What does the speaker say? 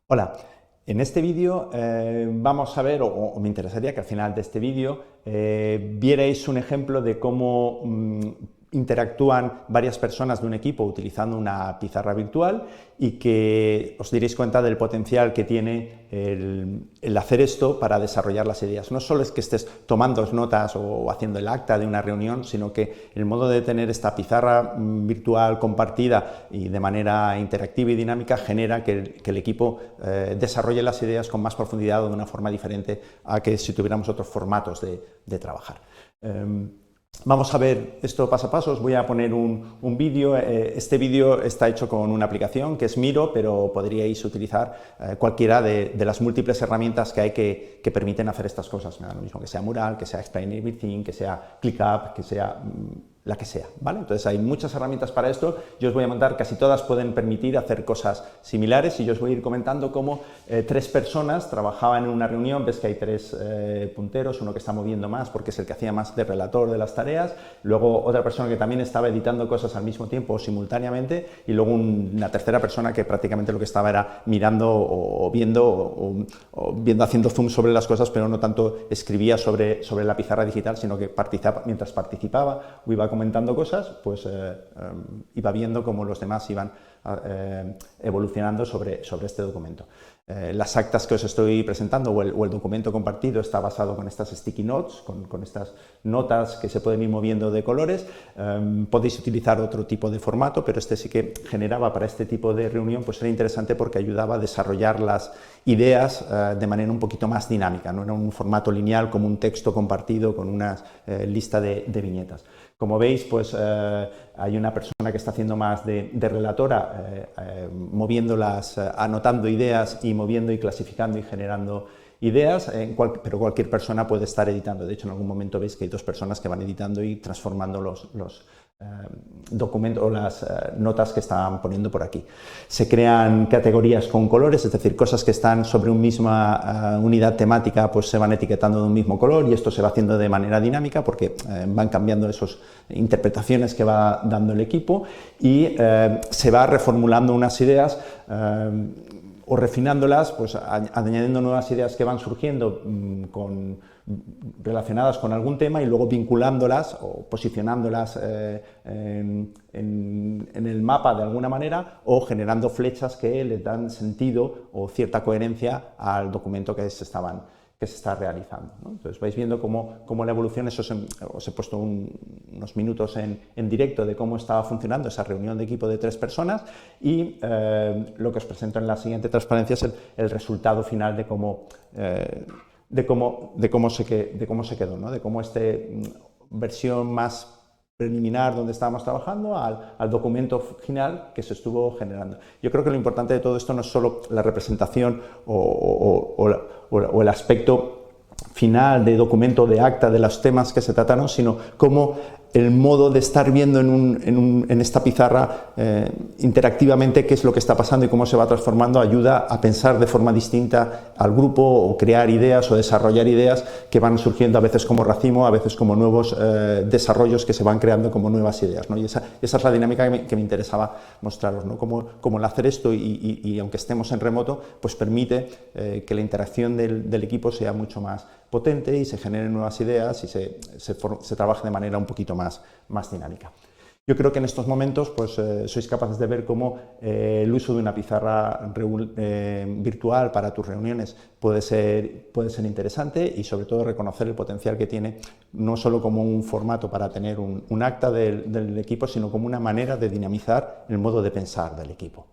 Hola, en este vídeo vamos a ver, o me interesaría que al final de este vídeo vierais un ejemplo de cómo interactúan varias personas de un equipo utilizando una pizarra virtual y que os diréis cuenta del potencial que tiene el hacer esto para desarrollar las ideas. No solo es que estés tomando notas o haciendo el acta de una reunión, sino que el modo de tener esta pizarra virtual compartida y de manera interactiva y dinámica genera que el equipo desarrolle las ideas con más profundidad o de una forma diferente a que si tuviéramos otros formatos de trabajar. Vamos a ver esto paso a paso. Os voy a poner un vídeo. Este vídeo está hecho con una aplicación que es Miro, pero podríais utilizar cualquiera de las múltiples herramientas que hay que permiten hacer estas cosas. Me da lo mismo que sea Mural, que sea Explain Everything, que sea ClickUp, que sea la que sea, ¿vale? Entonces hay muchas herramientas para esto. Yo os voy a montar, casi todas pueden permitir hacer cosas similares y yo os voy a ir comentando cómo tres personas trabajaban en una reunión. Ves que hay tres punteros, uno que está moviendo más porque es el que hacía más de relator de las tareas, luego otra persona que también estaba editando cosas al mismo tiempo o simultáneamente, y luego una tercera persona que prácticamente lo que estaba era mirando o viendo, haciendo zoom sobre las cosas, pero no tanto escribía sobre la pizarra digital, sino que mientras participaba o iba comentando cosas, pues iba viendo cómo los demás iban evolucionando sobre este documento. Las actas que os estoy presentando o el documento compartido está basado con estas sticky notes, con estas notas que se pueden ir moviendo de colores. Podéis utilizar otro tipo de formato, pero este sí que generaba para este tipo de reunión, pues era interesante porque ayudaba a desarrollar las ideas de manera un poquito más dinámica, no era un formato lineal como un texto compartido con una lista de viñetas. Como veis, pues hay una persona que está haciendo más de relatora, anotando ideas y moviendo y clasificando y generando ideas, pero cualquier persona puede estar editando. De hecho, en algún momento veis que hay dos personas que van editando y transformando los documentos o las notas que están poniendo por aquí. Se crean categorías con colores, es decir, cosas que están sobre una misma unidad temática, pues se van etiquetando de un mismo color, y esto se va haciendo de manera dinámica porque van cambiando esas interpretaciones que va dando el equipo, y se va reformulando unas ideas o refinándolas, pues añadiendo nuevas ideas que van surgiendo relacionadas con algún tema, y luego vinculándolas o posicionándolas en el mapa de alguna manera, o generando flechas que le dan sentido o cierta coherencia al documento que se está realizando, ¿no? Entonces vais viendo cómo la evolución. Os he puesto unos minutos en directo de cómo estaba funcionando esa reunión de equipo de tres personas, y lo que os presento en la siguiente transparencia es el resultado final de cómo se quedó, ¿no? De cómo esta versión más preliminar donde estábamos trabajando al documento final que se estuvo generando. Yo creo que lo importante de todo esto no es solo la representación o el aspecto final de documento, de acta, de los temas que se trataron, sino cómo el modo de estar viendo en esta pizarra interactivamente qué es lo que está pasando y cómo se va transformando ayuda a pensar de forma distinta al grupo, o crear ideas o desarrollar ideas que van surgiendo a veces como racimo, a veces como nuevos desarrollos que se van creando como nuevas ideas, ¿no? Y esa es la dinámica que me interesaba mostraros, ¿no? Cómo el hacer esto y aunque estemos en remoto, pues permite que la interacción del equipo sea mucho más potente y se generen nuevas ideas y se trabaje de manera un poquito más dinámica. Yo creo que en estos momentos pues, sois capaces de ver cómo el uso de una pizarra virtual para tus reuniones puede ser interesante, y sobre todo reconocer el potencial que tiene, no solo como un formato para tener un acta del equipo, sino como una manera de dinamizar el modo de pensar del equipo.